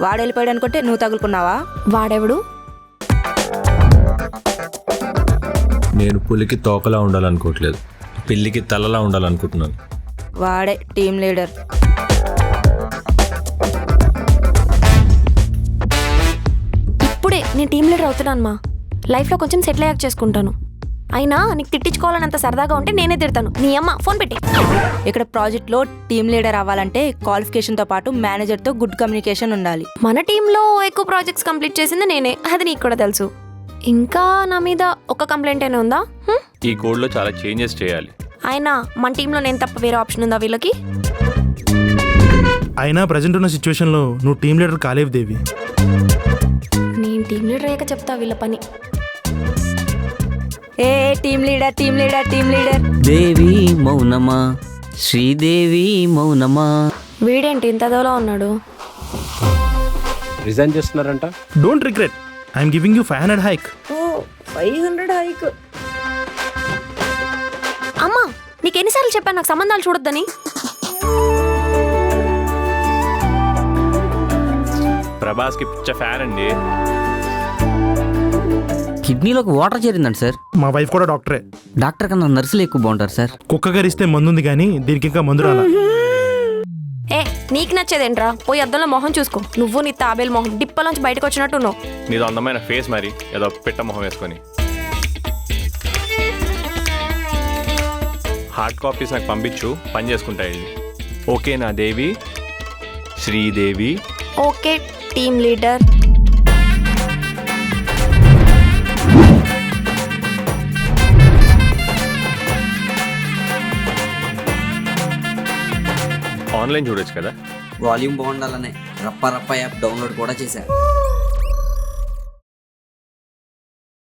వాడు వెళ్ళిపోయాడు అనుకుంటే నువ్వు తగులుకున్నావా? వాడెవడు? నేను పులికి తోకలా ఉండాలనుకోవట్లేదు, పిల్లికి తలలా ఉండాలనుకుంటున్నాను. వాడే టీమ్ లీడర్. ఇప్పుడే నేను టీమ్ లీడర్ అవుతున్నాను మా. లైఫ్లో కొంచెం సెటిల్ అయ్యాక చేసుకుంటాను. అయినా నీకు తిట్టించుకోవాలన్నంత సరదాగా ఉంటే నేనే తిడతాను. నీ అమ్మ ఫోన్ పెట్టి. ఇక్కడ ప్రాజెక్ట్లో టీమ్ లీడర్ అవ్వాలంటే క్వాలిఫికేషన్తో పాటు మేనేజర్తో గుడ్ కమ్యూనికేషన్ ఉండాలి. మన టీంలో ఎక్కువ ప్రాజెక్ట్స్ కంప్లీట్ చేసింది నేనే, అది నీకు కూడా తెలుసు. ఇంకా నా మీద ఒక కంప్లైంట్ అయినా ఉందా? ఈ కోడ్లో చాలా చేంజెస్ చేయాలి. అయినా మన టీంలో నేను తప్ప వేరే ఆప్షన్ ఉందా వీళ్ళకి? అయినా ప్రజెంట్ ఉన్న సిచ్యువేషన్లో నువ్వు టీమ్ లీడర్ కాలేవు దేవి. నేను టీమ్ లీడర్ అయ్యాక చెప్తా వీళ్ళ పని. ఏ team leader team leader team leader. Devi మౌనమా, శ్రీదేవి మౌనమా. వీడేంటి ఇంత దోలా ఉన్నాడు? రిజైన్ చేస్తున్నారంట. Don't regret, I'm giving you 500 hike. 500 hike. అమ్మా నీకు ఎన్నిసార్లు చెప్పాను నాకు సంబంధాలు చూడొద్దని? ప్రభాస్కి పిచ్చ ఫ్యాన్ అండి. కిడ్నీలోకి వాటర్ చేరిందంట సార్. మా వైఫ్ కూడా డాక్టరే. డాక్టర్ కన్నా నర్సులు ఎక్కువ బాగుంటారు సార్. కుక్క గరిస్తే మందుంది కానీ దీనికి ఇంకా మందు రాలా. ఏ నీకు నచ్చేదేంట్రా? పోయి అద్దంలో మొహం చూసుకో. నువ్వు నీ తాబేలు మొహం డిప్పలోంచి బయటకు వచ్చినట్టు ఉన్నావు. నీదో అందమైన ఫేస్, మరి ఏదో పిట్ట మొహం వేసుకొని. హార్డ్ కాపీస్ నాకు పంపించు, పని చేసుకుంటాయి. ఓకేనా Devi? Sridevi. Okay team leader. Online చూడొచ్చు కదా. వాల్యూమ్ బాగుండాలనే రప్ప రప్ప యాప్ డౌన్లోడ్ కూడా చేశారు.